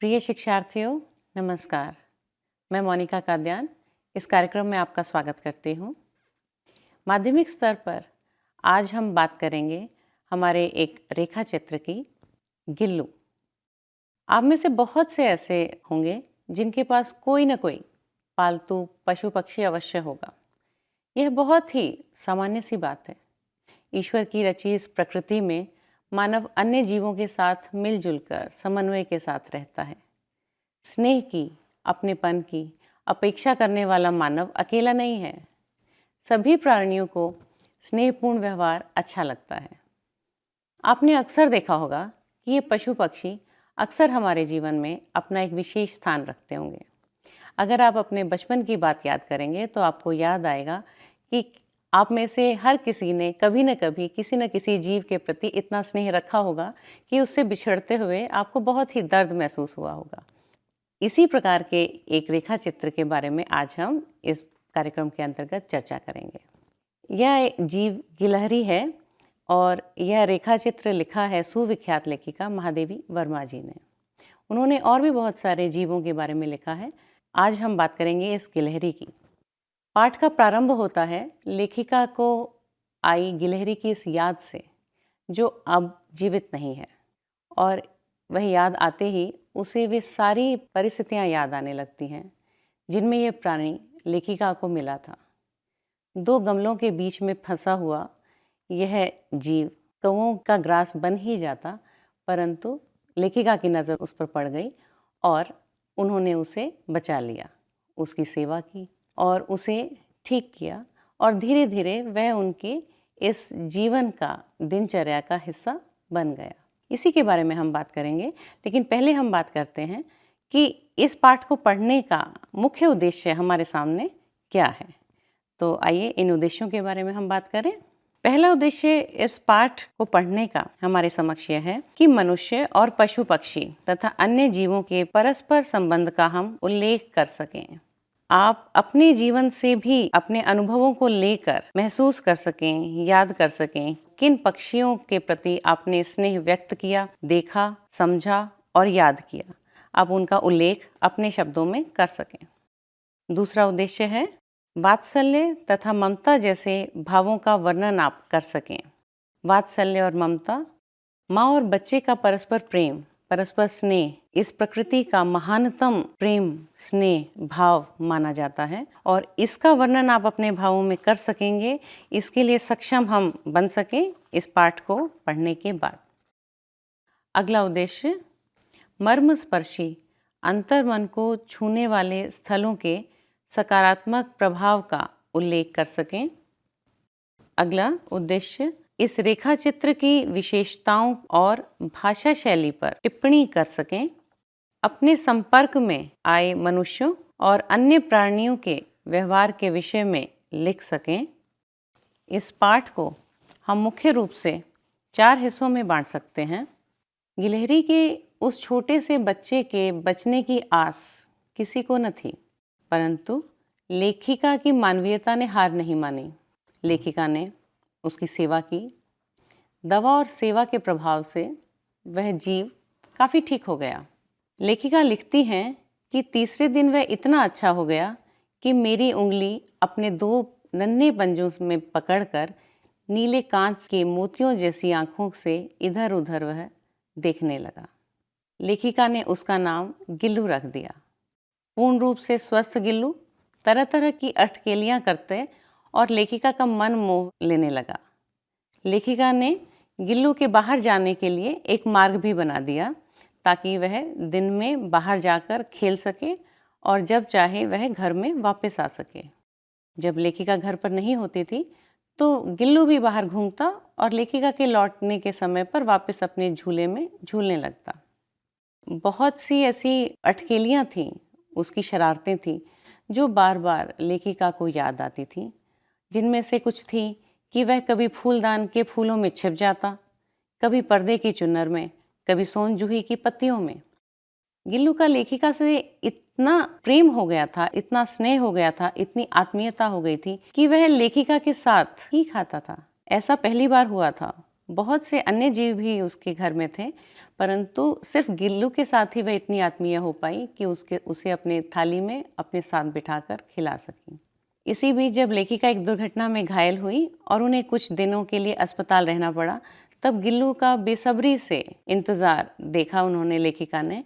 प्रिय शिक्षार्थियों, नमस्कार। मैं मोनिका काद्यान इस कार्यक्रम में आपका स्वागत करती हूँ। माध्यमिक स्तर पर आज हम बात करेंगे हमारे एक रेखा चित्र की, गिल्लू। आप में से बहुत से ऐसे होंगे जिनके पास कोई न कोई पालतू पशु पक्षी अवश्य होगा। यह बहुत ही सामान्य सी बात है। ईश्वर की रची इस प्रकृति में मानव अन्य जीवों के साथ मिलजुल कर समन्वय के साथ रहता है। स्नेह की, अपनेपन की अपेक्षा करने वाला मानव अकेला नहीं है। सभी प्राणियों को स्नेहपूर्ण व्यवहार अच्छा लगता है। आपने अक्सर देखा होगा कि ये पशु पक्षी अक्सर हमारे जीवन में अपना एक विशेष स्थान रखते होंगे। अगर आप अपने बचपन की बात याद करेंगे तो आपको याद आएगा कि आप में से हर किसी ने कभी न कभी किसी न किसी जीव के प्रति इतना स्नेह रखा होगा कि उससे बिछड़ते हुए आपको बहुत ही दर्द महसूस हुआ होगा। इसी प्रकार के एक रेखा चित्र के बारे में आज हम इस कार्यक्रम के अंतर्गत चर्चा करेंगे। यह जीव गिलहरी है और यह रेखा चित्र लिखा है सुविख्यात लेखिका महादेवी वर्मा जी ने। उन्होंने और भी बहुत सारे जीवों के बारे में लिखा है। आज हम बात करेंगे इस गिलहरी की। पाठ का प्रारंभ होता है लेखिका को आई गिलहरी की इस याद से जो अब जीवित नहीं है, और वह याद आते ही उसे वे सारी परिस्थितियां याद आने लगती हैं जिनमें यह प्राणी लेखिका को मिला था। दो गमलों के बीच में फंसा हुआ यह जीव कौओं का ग्रास बन ही जाता, परंतु लेखिका की नज़र उस पर पड़ गई और उन्होंने उसे बचा लिया, उसकी सेवा की और उसे ठीक किया, और धीरे धीरे वह उनके इस जीवन का, दिनचर्या का हिस्सा बन गया। इसी के बारे में हम बात करेंगे, लेकिन पहले हम बात करते हैं कि इस पाठ को पढ़ने का मुख्य उद्देश्य हमारे सामने क्या है। तो आइए इन उद्देश्यों के बारे में हम बात करें। पहला उद्देश्य इस पाठ को पढ़ने का हमारे समक्ष यह है कि मनुष्य और पशु पक्षी तथा अन्य जीवों के परस्पर संबंध का हम उल्लेख कर सकें। आप अपने जीवन से भी अपने अनुभवों को लेकर महसूस कर सकें, याद कर सकें किन पक्षियों के प्रति आपने स्नेह व्यक्त किया, देखा, समझा और याद किया। आप उनका उल्लेख अपने शब्दों में कर सकें। दूसरा उद्देश्य है वात्सल्य तथा ममता जैसे भावों का वर्णन आप कर सकें। वात्सल्य और ममता, माँ और बच्चे का परस्पर प्रेम, परस्पर स्नेह इस प्रकृति का महानतम प्रेम स्नेह भाव माना जाता है, और इसका वर्णन आप अपने भावों में कर सकेंगे। इसके लिए सक्षम हम बन सकें इस पाठ को पढ़ने के बाद। अगला उद्देश्य मर्मस्पर्शी अंतर्मन को छूने वाले स्थलों के सकारात्मक प्रभाव का उल्लेख कर सकें। अगला उद्देश्य इस रेखा चित्र की विशेषताओं और भाषा शैली पर टिप्पणी कर सकें। अपने संपर्क में आए मनुष्यों और अन्य प्राणियों के व्यवहार के विषय में लिख सकें। इस पाठ को हम मुख्य रूप से 4 हिस्सों में बांट सकते हैं। गिलहरी के उस छोटे से बच्चे के बचने की आस किसी को न थी, परंतु लेखिका की मानवीयता ने हार नहीं मानी। लेखिका ने उसकी सेवा की। दवा और सेवा के प्रभाव से वह जीव काफ़ी ठीक हो गया। लेखिका लिखती हैं कि तीसरे दिन वह इतना अच्छा हो गया कि मेरी उंगली अपने 2 नन्हे पंजों में पकड़कर नीले कांच के मोतियों जैसी आंखों से इधर उधर वह देखने लगा। लेखिका ने उसका नाम गिल्लू रख दिया। पूर्ण रूप से स्वस्थ गिल्लू तरह तरह की अटकेलियां करते और लेखिका का मन मोह लेने लगा। लेखिका ने गिल्लू के बाहर जाने के लिए एक मार्ग भी बना दिया ताकि वह दिन में बाहर जाकर खेल सके और जब चाहे वह घर में वापस आ सके। जब लेखिका घर पर नहीं होती थी तो गिल्लू भी बाहर घूमता और लेखिका के लौटने के समय पर वापस अपने झूले में झूलने लगता। बहुत सी ऐसी अटकेलियां थीं, उसकी शरारतें थीं जो बार बार लेखिका को याद आती थीं। जिनमें से कुछ थी कि वह कभी फूलदान के फूलों में छिप जाता, कभी पर्दे की चुन्नर में, कभी सोन जूही की पत्तियों में। गिल्लू का लेखिका से इतना प्रेम हो गया था, इतना स्नेह हो गया था, इतनी आत्मीयता हो गई थी कि वह लेखिका के साथ ही खाता था। ऐसा पहली बार हुआ था बहुत से अन्य जीव भी उसके घर में थे, परंतु सिर्फ गिल्लू के साथ ही वह इतनी आत्मीय हो पाई कि उसे अपने थाली में अपने साथ बिठाकर खिला सकी। इसी बीच जब लेखिका एक दुर्घटना में घायल हुई और उन्हें कुछ दिनों के लिए अस्पताल रहना पड़ा, तब गिल्लू का बेसब्री से इंतज़ार देखा उन्होंने, लेखिका ने,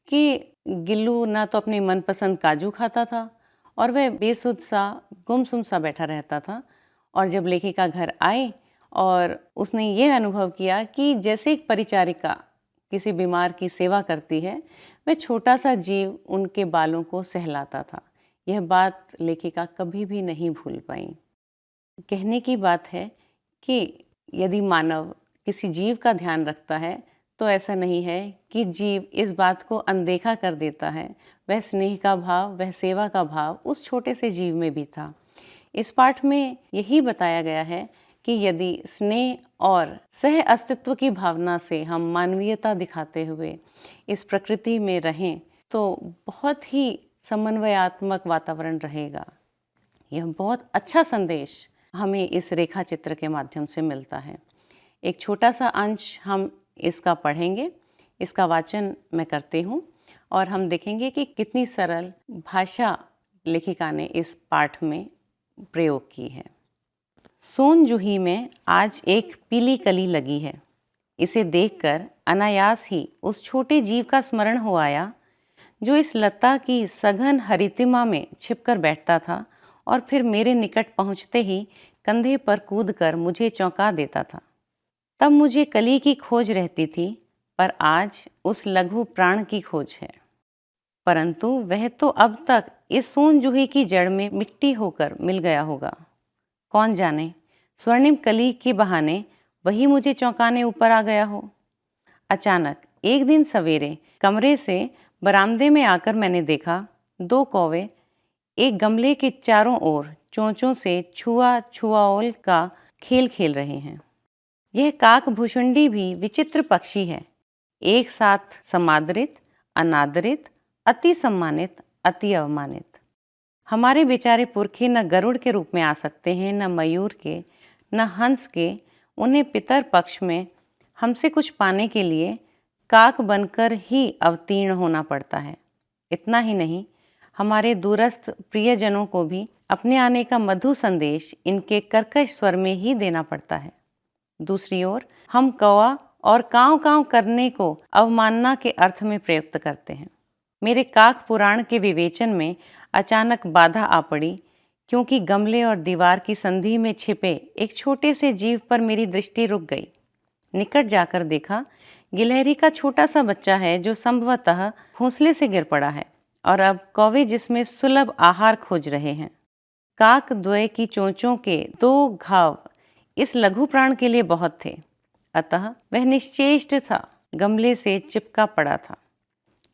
कि गिल्लू ना तो अपनी मनपसंद काजू खाता था और वह बेसुध सा गुमसुम सा बैठा रहता था। और जब लेखिका घर आई और उसने ये अनुभव किया कि जैसे एक परिचारिका किसी बीमार की सेवा करती है, वह छोटा सा जीव उनके बालों को सहलाता था। यह बात लेखिका कभी भी नहीं भूल पाई। कहने की बात है कि यदि मानव किसी जीव का ध्यान रखता है तो ऐसा नहीं है कि जीव इस बात को अनदेखा कर देता है। वह स्नेह का भाव, वह सेवा का भाव उस छोटे से जीव में भी था। इस पाठ में यही बताया गया है कि यदि स्नेह और सह अस्तित्व की भावना से हम मानवीयता दिखाते हुए इस प्रकृति में रहें तो बहुत ही समन्वयात्मक वातावरण रहेगा। यह बहुत अच्छा संदेश हमें इस रेखा चित्र के माध्यम से मिलता है। एक छोटा सा अंश हम इसका पढ़ेंगे, इसका वाचन मैं करती हूँ और हम देखेंगे कि कितनी सरल भाषा लेखिका ने इस पाठ में प्रयोग की है। सोन जूही में आज एक पीली कली लगी है। इसे देखकर अनायास ही उस छोटे जीव का स्मरण हो आया जो इस लता की सघन हरितिमा में छिपकर बैठता था और फिर मेरे निकट पहुंचते ही कंधे पर कूदकर मुझे चौंका देता था। तब मुझे कली की खोज रहती थी, पर आज उस लघु प्राण की खोज है। परंतु वह तो अब तक इस सोन जूही की जड़ में मिट्टी होकर मिल गया होगा। कौन जाने स्वर्णिम कली के बहाने वही मुझे चौंकाने ऊपर आ गया हो। अचानक एक दिन सवेरे कमरे से बरामदे में आकर मैंने देखा 2 कौवे एक गमले के चारों ओर चोंचों से छुआ छुआओल का खेल खेल रहे हैं। यह काक भुषुंडी भी विचित्र पक्षी है, एक साथ समादरित, अनादरित, अति सम्मानित, अति अवमानित। हमारे बेचारे पुरखे न गरुड़ के रूप में आ सकते हैं, न मयूर के, न हंस के। उन्हें पितर पक्ष में हमसे कुछ पाने के लिए काक बनकर ही अवतीर्ण होना पड़ता है। इतना ही नहीं, हमारे दूरस्थ प्रियजनों को भी अपने आने का मधु संदेश इनके कर्कश स्वर में ही देना पड़ता है। दूसरी ओर हम कौवा और कांव कांव करने को अवमानना के अर्थ में प्रयुक्त करते हैं। मेरे काक पुराण के विवेचन में अचानक बाधा आ पड़ी, क्योंकि गमले और दीवार की संधि में छिपे एक छोटे से जीव पर मेरी दृष्टि रुक गई। निकट जाकर देखा, गिलहरी का छोटा सा बच्चा है जो संभवतः घोंसले से गिर पड़ा है और अब कौवे जिसमें सुलभ आहार खोज रहे हैं। काक द्वय की चोंचों के 2 घाव इस लघु प्राण के लिए बहुत थे, अतः वह निश्चेष्ट सा गमले से चिपका पड़ा था।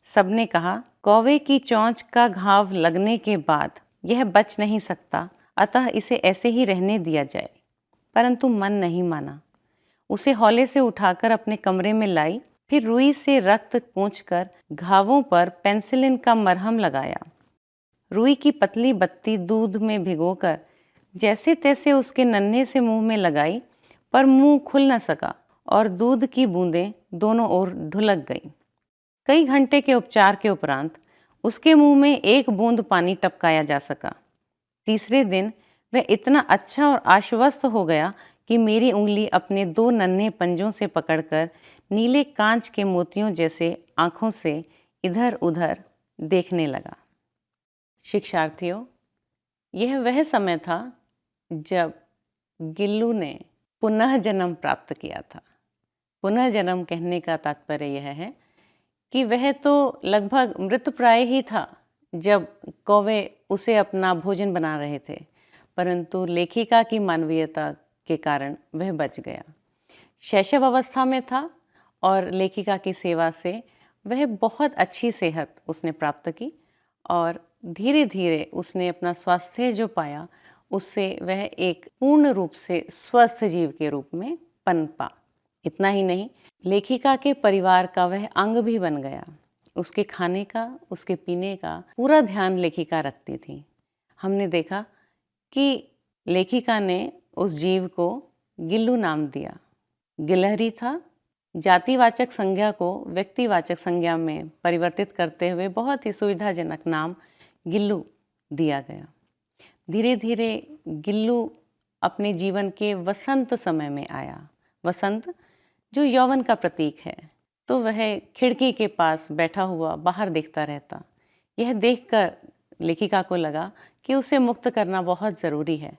सबने कहा, कौवे की चोंच का घाव लगने के बाद यह बच नहीं सकता, अतः इसे ऐसे ही रहने दिया जाए। परंतु मन नहीं माना। उसे हौले से उठाकर अपने कमरे में लाई, फिर रुई से रक्त पोंछकर घावों पर पेंसिलिन का मरहम लगाया। रुई की पतली बत्ती दूध में भिगोकर जैसे तैसे उसके नन्हे से मुंह में लगाई, पर मुंह खुल न सका और दूध की बूंदें दोनों ओर ढुलक गईं। कई घंटे के उपचार के उपरांत उसके मुंह में एक बूंद पानी टपकाया जा सका। तीसरे दिन वह इतना अच्छा और आश्वस्त हो गया कि मेरी उंगली अपने 2 नन्हे पंजों से पकड़कर नीले कांच के मोतियों जैसे आंखों से इधर उधर देखने लगा। शिक्षार्थियों, यह वह समय था जब गिल्लू ने पुनः जन्म प्राप्त किया था। पुनः जन्म कहने का तात्पर्य यह है कि वह तो लगभग मृतप्राय ही था जब कौवे उसे अपना भोजन बना रहे थे, परंतु लेखिका की मानवीयता के कारण वह बच गया। शैशव अवस्था में था और लेखिका की सेवा से वह बहुत अच्छी सेहत उसने प्राप्त की और धीरे धीरे उसने अपना स्वास्थ्य जो पाया, उससे वह एक पूर्ण रूप से स्वस्थ जीव के रूप में पनपा। इतना ही नहीं, लेखिका के परिवार का वह अंग भी बन गया। उसके खाने का, उसके पीने का पूरा ध्यान लेखिका रखती थी। हमने देखा कि लेखिका ने उस जीव को गिल्लू नाम दिया। गिलहरी था। जातिवाचक संज्ञा को व्यक्तिवाचक संज्ञा में परिवर्तित करते हुए बहुत ही सुविधाजनक नाम गिल्लू दिया गया। धीरे धीरे गिल्लू अपने जीवन के वसंत समय में आया। वसंत जो यौवन का प्रतीक है, तो वह खिड़की के पास बैठा हुआ बाहर देखता रहता। यह देखकर लेखिका को लगा कि उसे मुक्त करना बहुत ज़रूरी है,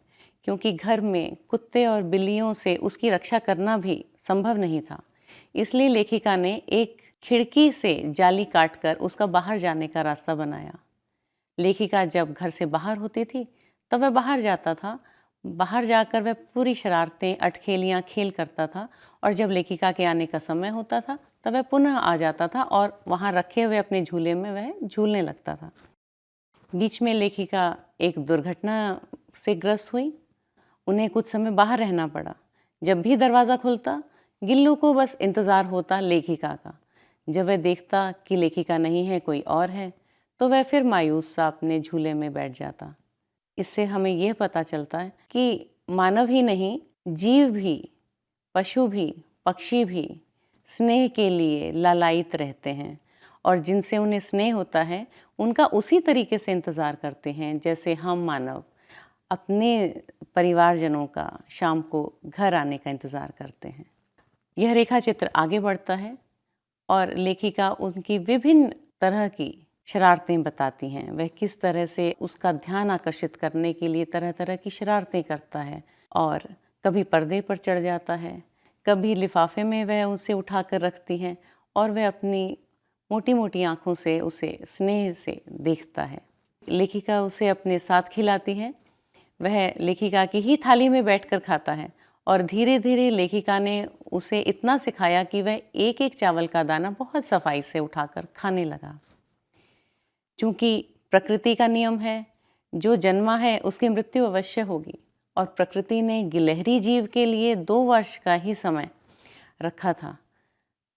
क्योंकि घर में कुत्ते और बिल्लियों से उसकी रक्षा करना भी संभव नहीं था। इसलिए लेखिका ने एक खिड़की से जाली काटकर उसका बाहर जाने का रास्ता बनाया। लेखिका जब घर से बाहर होती थी तब वह बाहर जाता था। बाहर जाकर वह पूरी शरारतें, अटखेलियाँ खेल करता था, और जब लेखिका के आने का समय होता था तब वह पुनः आ जाता था और वहाँ रखे हुए अपने झूले में वह झूलने लगता था। बीच में लेखिका एक दुर्घटना से ग्रस्त हुई। उन्हें कुछ समय बाहर रहना पड़ा। जब भी दरवाज़ा खुलता, गिल्लू को बस इंतज़ार होता लेखिका का। जब वह देखता कि लेखिका नहीं है, कोई और है, तो वह फिर मायूस सा अपने झूले में बैठ जाता। इससे हमें यह पता चलता है कि मानव ही नहीं, जीव भी, पशु भी, पक्षी भी स्नेह के लिए लालायित रहते हैं, और जिनसे उन्हें स्नेह होता है उनका उसी तरीके से इंतज़ार करते हैं जैसे हम मानव अपने परिवारजनों का शाम को घर आने का इंतज़ार करते हैं। यह रेखा चित्र आगे बढ़ता है और लेखिका उनकी विभिन्न तरह की शरारतें बताती हैं। वह किस तरह से उसका ध्यान आकर्षित करने के लिए तरह तरह की शरारतें करता है, और कभी पर्दे पर चढ़ जाता है, कभी लिफाफे में वह उसे उठाकर रखती हैं, और वह अपनी मोटी मोटी आँखों से उसे स्नेह से देखता है। लेखिका उसे अपने साथ खिलाती है। वह लेखिका की ही थाली में बैठकर खाता है, और धीरे धीरे लेखिका ने उसे इतना सिखाया कि वह एक एक चावल का दाना बहुत सफाई से उठाकर खाने लगा। चूँकि प्रकृति का नियम है, जो जन्मा है उसकी मृत्यु अवश्य होगी, और प्रकृति ने गिलहरी जीव के लिए 2 वर्ष का ही समय रखा था।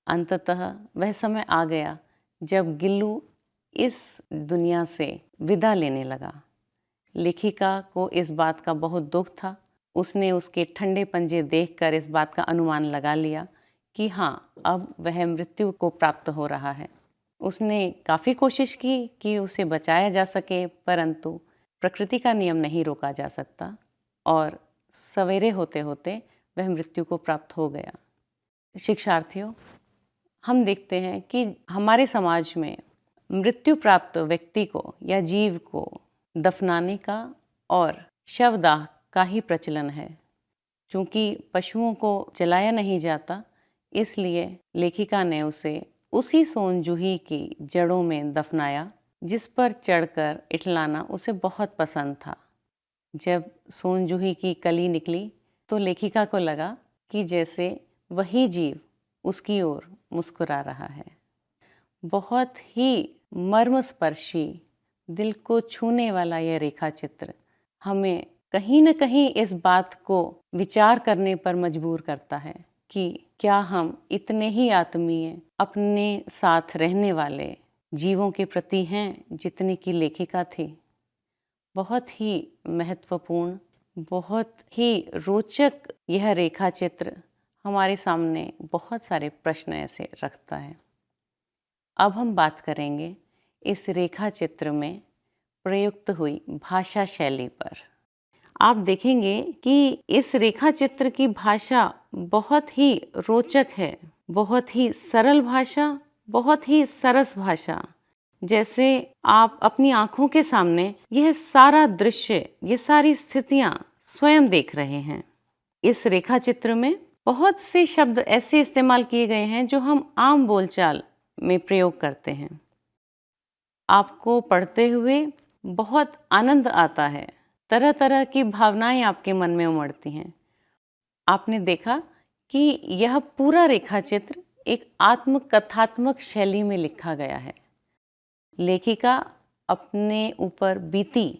अंततः वह समय आ गया जब गिल्लू इस दुनिया से विदा लेने लगा। लेखिका को इस बात का बहुत दुख था। उसने उसके ठंडे पंजे देखकर इस बात का अनुमान लगा लिया कि हाँ, अब वह मृत्यु को प्राप्त हो रहा है। उसने काफ़ी कोशिश की कि उसे बचाया जा सके, परंतु प्रकृति का नियम नहीं रोका जा सकता, और सवेरे होते होते वह मृत्यु को प्राप्त हो गया। शिक्षार्थियों, हम देखते हैं कि हमारे समाज में मृत्यु प्राप्त व्यक्ति को या जीव को दफनाने का और शवदाह का ही प्रचलन है। चूँकि पशुओं को जलाया नहीं जाता, इसलिए लेखिका ने उसे उसी सोन जूही की जड़ों में दफनाया जिस पर चढ़कर इठलाना उसे बहुत पसंद था। जब सोन जूही की कली निकली तो लेखिका को लगा कि जैसे वही जीव उसकी ओर मुस्कुरा रहा है। बहुत ही मर्मस्पर्शी, दिल को छूने वाला यह रेखा चित्र हमें कहीं न कहीं इस बात को विचार करने पर मजबूर करता है कि क्या हम इतने ही आत्मीय अपने साथ रहने वाले जीवों के प्रति हैं जितने की लेखिका थी। बहुत ही महत्वपूर्ण, बहुत ही रोचक यह रेखा चित्र हमारे सामने बहुत सारे प्रश्न ऐसे रखता है। अब हम बात करेंगे इस रेखा चित्र में प्रयुक्त हुई भाषा शैली पर। आप देखेंगे कि इस रेखा चित्र की भाषा बहुत ही रोचक है, बहुत ही सरल भाषा, बहुत ही सरस भाषा। जैसे आप अपनी आंखों के सामने यह सारा दृश्य, ये सारी स्थितियां स्वयं देख रहे हैं। इस रेखा चित्र में बहुत से शब्द ऐसे इस्तेमाल किए गए हैं जो हम आम बोलचाल में प्रयोग करते हैं। आपको पढ़ते हुए बहुत आनंद आता है, तरह तरह की भावनाएं आपके मन में उमड़ती हैं। आपने देखा कि यह पूरा रेखा चित्र एक आत्मकथात्मक शैली में लिखा गया है। लेखिका अपने ऊपर बीती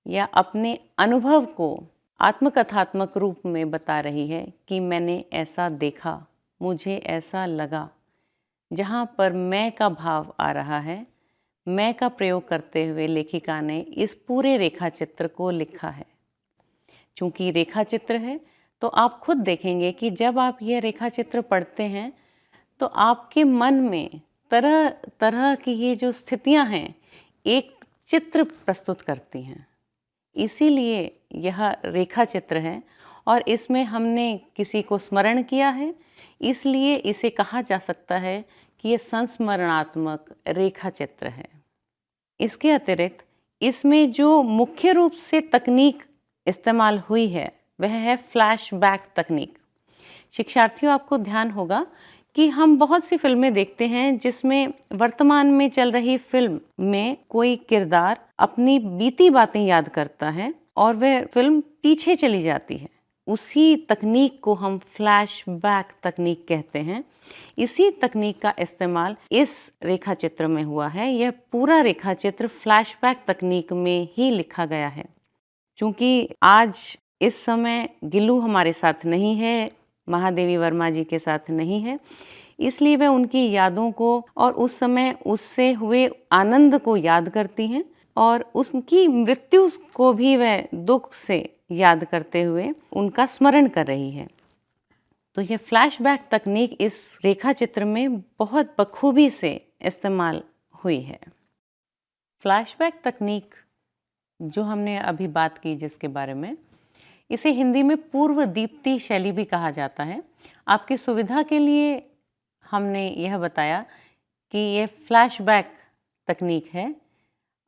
या अपने अनुभव को आत्मकथात्मक रूप में बता रही है कि मैंने ऐसा देखा, मुझे ऐसा लगा। जहाँ पर मैं का भाव आ रहा है, मैं का प्रयोग करते हुए लेखिका ने इस पूरे रेखा चित्र को लिखा है। चूँकि रेखा चित्र है तो आप खुद देखेंगे कि जब आप यह रेखा चित्र पढ़ते हैं तो आपके मन में तरह तरह की ये जो स्थितियां हैं एक चित्र प्रस्तुत करती हैं। इसीलिए यह रेखा चित्र है और इसमें हमने किसी को स्मरण किया है, इसलिए इसे कहा जा सकता है कि ये संस्मरणात्मक रेखा चित्र है। इसके अतिरिक्त इसमें जो मुख्य रूप से तकनीक इस्तेमाल हुई है वह है फ्लैशबैक तकनीक। शिक्षार्थियों, आपको ध्यान होगा कि हम बहुत सी फिल्में देखते हैं जिसमें वर्तमान में चल रही फिल्म में कोई किरदार अपनी बीती बातें याद करता है और वह फिल्म पीछे चली जाती है। उसी तकनीक को हम फ्लैशबैक तकनीक कहते हैं। इसी तकनीक का इस्तेमाल इस रेखा चित्र में हुआ है। यह पूरा रेखा चित्र फ्लैशबैक तकनीक में ही लिखा गया है। चूँकि आज इस समय गिल्लू हमारे साथ नहीं है, महादेवी वर्मा जी के साथ नहीं है, इसलिए वह उनकी यादों को और उस समय उससे हुए आनंद को याद करती हैं और उसकी मृत्यु को भी वह दुख से याद करते हुए उनका स्मरण कर रही है। तो यह फ्लैशबैक तकनीक इस रेखा चित्र में बहुत बखूबी से इस्तेमाल हुई है। फ्लैशबैक तकनीक जो हमने अभी बात की जिसके बारे में, इसे हिंदी में पूर्व दीप्ति शैली भी कहा जाता है। आपकी सुविधा के लिए हमने यह बताया कि ये फ्लैशबैक तकनीक है।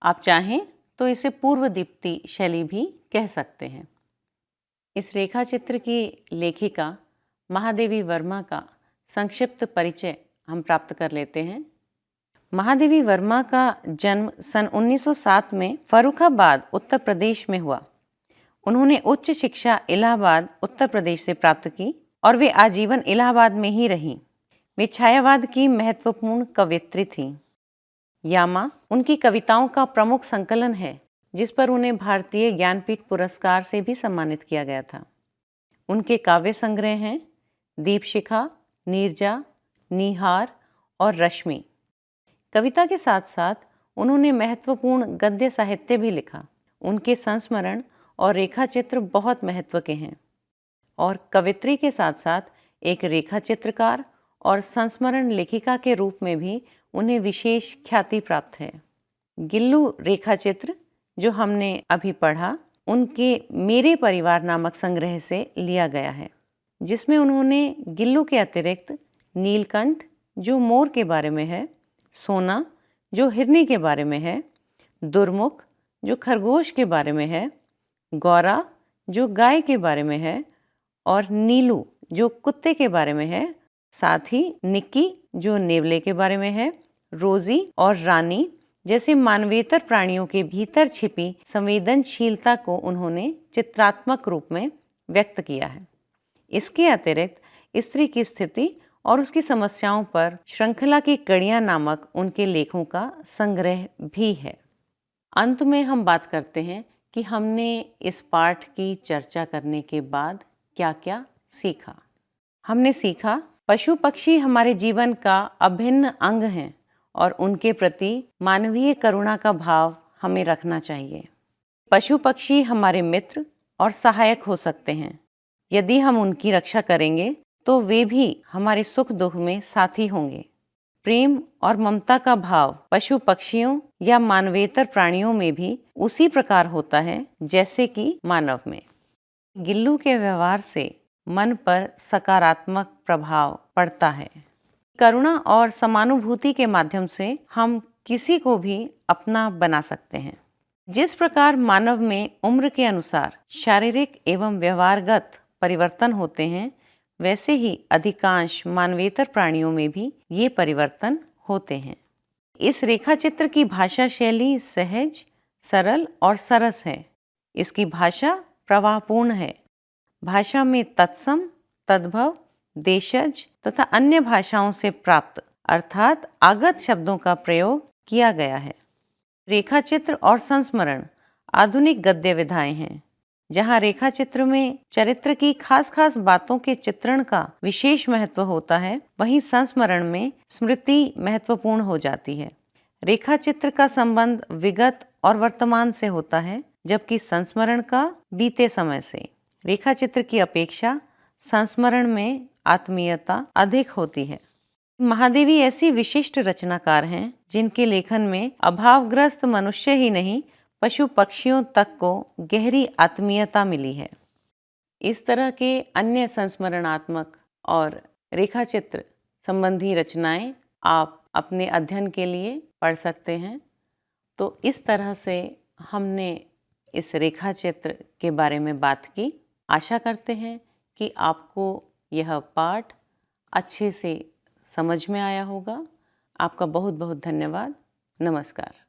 आप चाहें तो इसे पूर्व दीप्ति शैली भी कह सकते हैं। इस रेखा चित्र की लेखिका महादेवी वर्मा का संक्षिप्त परिचय हम प्राप्त कर लेते हैं। महादेवी वर्मा का जन्म सन 1907 में फर्रुखाबाद उत्तर प्रदेश में हुआ। उन्होंने उच्च शिक्षा इलाहाबाद उत्तर प्रदेश से प्राप्त की और वे आजीवन इलाहाबाद में ही रहीं। वे छायावाद की महत्वपूर्ण कवयित्री थीं। यामा उनकी कविताओं का प्रमुख संकलन है जिस पर उन्हें भारतीय ज्ञानपीठ पुरस्कार से भी सम्मानित किया गया था। उनके काव्य संग्रह हैं दीपशिखा, नीरजा, नीहार और रश्मि। कविता के साथ साथ उन्होंने महत्वपूर्ण गद्य साहित्य भी लिखा। उनके संस्मरण और रेखा चित्र बहुत महत्व के हैं और कवित्री के साथ साथ एक रेखा चित्रकार और संस्मरण लेखिका के रूप में भी उन्हें विशेष ख्याति प्राप्त है। गिल्लू रेखा चित्र जो हमने अभी पढ़ा उनके मेरे परिवार नामक संग्रह से लिया गया है, जिसमें उन्होंने गिल्लू के अतिरिक्त नीलकंठ जो मोर के बारे में है, सोना जो हिरनी के बारे में है, दुर्मुख जो खरगोश के बारे में है, गौरा जो गाय के बारे में है और नीलू जो कुत्ते के बारे में है, साथ ही निक्की जो नेवले के बारे में है, रोजी और रानी जैसे मानवेतर प्राणियों के भीतर छिपी संवेदनशीलता को उन्होंने चित्रात्मक रूप में व्यक्त किया है। इसके अतिरिक्त स्त्री की स्थिति और उसकी समस्याओं पर श्रृंखला की कड़ियां नामक उनके लेखों का संग्रह भी है। अंत में हम बात करते हैं कि हमने इस पाठ की चर्चा करने के बाद क्या क्या सीखा। हमने सीखा पशु पक्षी हमारे जीवन का अभिन्न अंग हैं और उनके प्रति मानवीय करुणा का भाव हमें रखना चाहिए। पशु पक्षी हमारे मित्र और सहायक हो सकते हैं। यदि हम उनकी रक्षा करेंगे तो वे भी हमारे सुख दुख में साथी होंगे। प्रेम और ममता का भाव पशु पक्षियों या मानवेतर प्राणियों में भी उसी प्रकार होता है जैसे कि मानव में। गिल्लू के व्यवहार से मन पर सकारात्मक प्रभाव पड़ता है। करुणा और समानुभूति के माध्यम से हम किसी को भी अपना बना सकते हैं। जिस प्रकार मानव में उम्र के अनुसार शारीरिक एवं व्यवहारगत परिवर्तन होते हैं, वैसे ही अधिकांश मानवेतर प्राणियों में भी ये परिवर्तन होते हैं। इस रेखा चित्र की भाषा शैली सहज, सरल और सरस है। इसकी भाषा प्रवाहपूर्ण है। भाषा में तत्सम, तद्भव, देशज तथा अन्य भाषाओं से प्राप्त अर्थात आगत शब्दों का प्रयोग किया गया है। रेखा चित्र और संस्मरण आधुनिक गद्य विधाएं हैं। जहाँ रेखा चित्र में चरित्र की खास खास बातों के चित्रण का विशेष महत्व होता है, वहीं संस्मरण में स्मृति महत्वपूर्ण हो जाती है। रेखा चित्र का संबंध विगत और वर्तमान से होता है, जबकि संस्मरण का बीते समय से। रेखा चित्र की अपेक्षा संस्मरण में आत्मीयता अधिक होती है। महादेवी ऐसी विशिष्ट रचनाकार हैं जिनके लेखन में अभावग्रस्त मनुष्य ही नहीं, पशु पक्षियों तक को गहरी आत्मीयता मिली है। इस तरह के अन्य संस्मरणात्मक और रेखाचित्र संबंधी रचनाएं आप अपने अध्ययन के लिए पढ़ सकते हैं। तो इस तरह से हमने इस रेखाचित्र के बारे में बात की। आशा करते हैं कि आपको यह पाठ अच्छे से समझ में आया होगा। आपका बहुत बहुत धन्यवाद। नमस्कार।